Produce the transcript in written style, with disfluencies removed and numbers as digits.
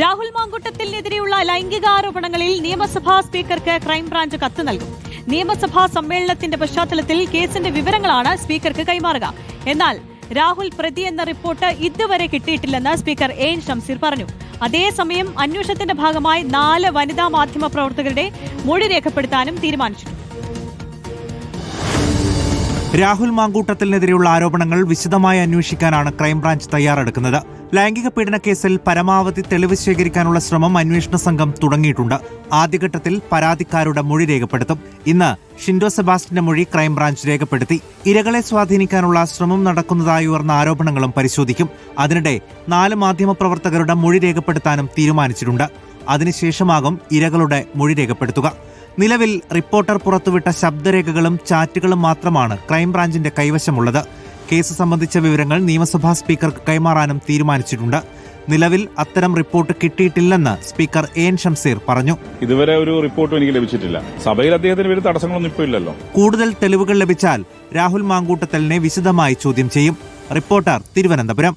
രാഹുൽ മാങ്കൂട്ടത്തിനെതിരെയുള്ള ലൈംഗികാരോപണങ്ങളിൽ നിയമസഭാ സ്പീക്കർക്ക് ക്രൈംബ്രാഞ്ച് കത്ത് നൽകും. നിയമസഭാ സമ്മേളനത്തിന്റെ പശ്ചാത്തലത്തിൽ കേസിന്റെ വിവരങ്ങളാണ് സ്പീക്കർക്ക് കൈമാറുക. എന്നാൽ രാഹുൽ പ്രതി എന്ന റിപ്പോർട്ട് ഇതുവരെ കിട്ടിയിട്ടില്ലെന്ന് സ്പീക്കർ എൻ ഷംസീർ പറഞ്ഞു. അതേസമയം അന്വേഷണത്തിന്റെ ഭാഗമായി 4 വനിതാ മാധ്യമ പ്രവർത്തകരുടെ മൊഴി രേഖപ്പെടുത്താനും തീരുമാനിച്ചിട്ടുണ്ട്. രാഹുൽ മാങ്കൂട്ടത്തിനെതിരെയുള്ള ആരോപണങ്ങൾ വിശദമായി അന്വേഷിക്കാനാണ് ക്രൈംബ്രാഞ്ച് തയ്യാറെടുക്കുന്നത്. ലൈംഗിക പീഡന കേസിൽ പരമാവധി തെളിവ് ശേഖരിക്കാനുള്ള ശ്രമം അന്വേഷണ സംഘം തുടങ്ങിയിട്ടുണ്ട്. ആദ്യഘട്ടത്തിൽ പരാതിക്കാരുടെ മൊഴി രേഖപ്പെടുത്തും. ഇന്ന് ഷിൻഡോ സെബാസ്റ്റ്യന്റെ മൊഴി ക്രൈംബ്രാഞ്ച് രേഖപ്പെടുത്തി. ഇരകളെ സ്വാധീനിക്കാനുള്ള ശ്രമം നടക്കുന്നതായി ഉയർന്ന ആരോപണങ്ങളും പരിശോധിക്കും. അതിനിടെ 4 മാധ്യമപ്രവർത്തകരുടെ മൊഴി രേഖപ്പെടുത്താനും തീരുമാനിച്ചിട്ടുണ്ട്. അതിനുശേഷമാകും ഇരകളുടെ മൊഴി രേഖപ്പെടുത്തുക. നിലവിൽ റിപ്പോർട്ടർ പുറത്തുവിട്ട ശബ്ദരേഖകളും ചാറ്റുകളും മാത്രമാണ് ക്രൈംബ്രാഞ്ചിന്റെ കൈവശമുള്ളത്. കേസ് സംബന്ധിച്ച വിവരങ്ങൾ നിയമസഭാ സ്പീക്കർക്ക് കൈമാറാനും തീരുമാനിച്ചിട്ടുണ്ട്. നിലവിൽ അത്തരം റിപ്പോർട്ട് കിട്ടിയിട്ടില്ലെന്ന് സ്പീക്കർ എൻ ഷംസീർ പറഞ്ഞു. ഇതുവരെ ഒരു റിപ്പോർട്ടും എനിക്ക് ലഭിച്ചിട്ടില്ല. സഭയിൽ അദ്ദേഹത്തിന് വലിയ തടസ്സങ്ങളൊന്നും ഇപ്പോൾ ഇല്ലല്ലോ. കൂടുതൽ തെളിവുകൾ ലഭിച്ചാൽ രാഹുൽ മാങ്കൂട്ടത്തലിനെ വിശദമായി ചോദ്യം ചെയ്യും. റിപ്പോർട്ടർ, തിരുവനന്തപുരം.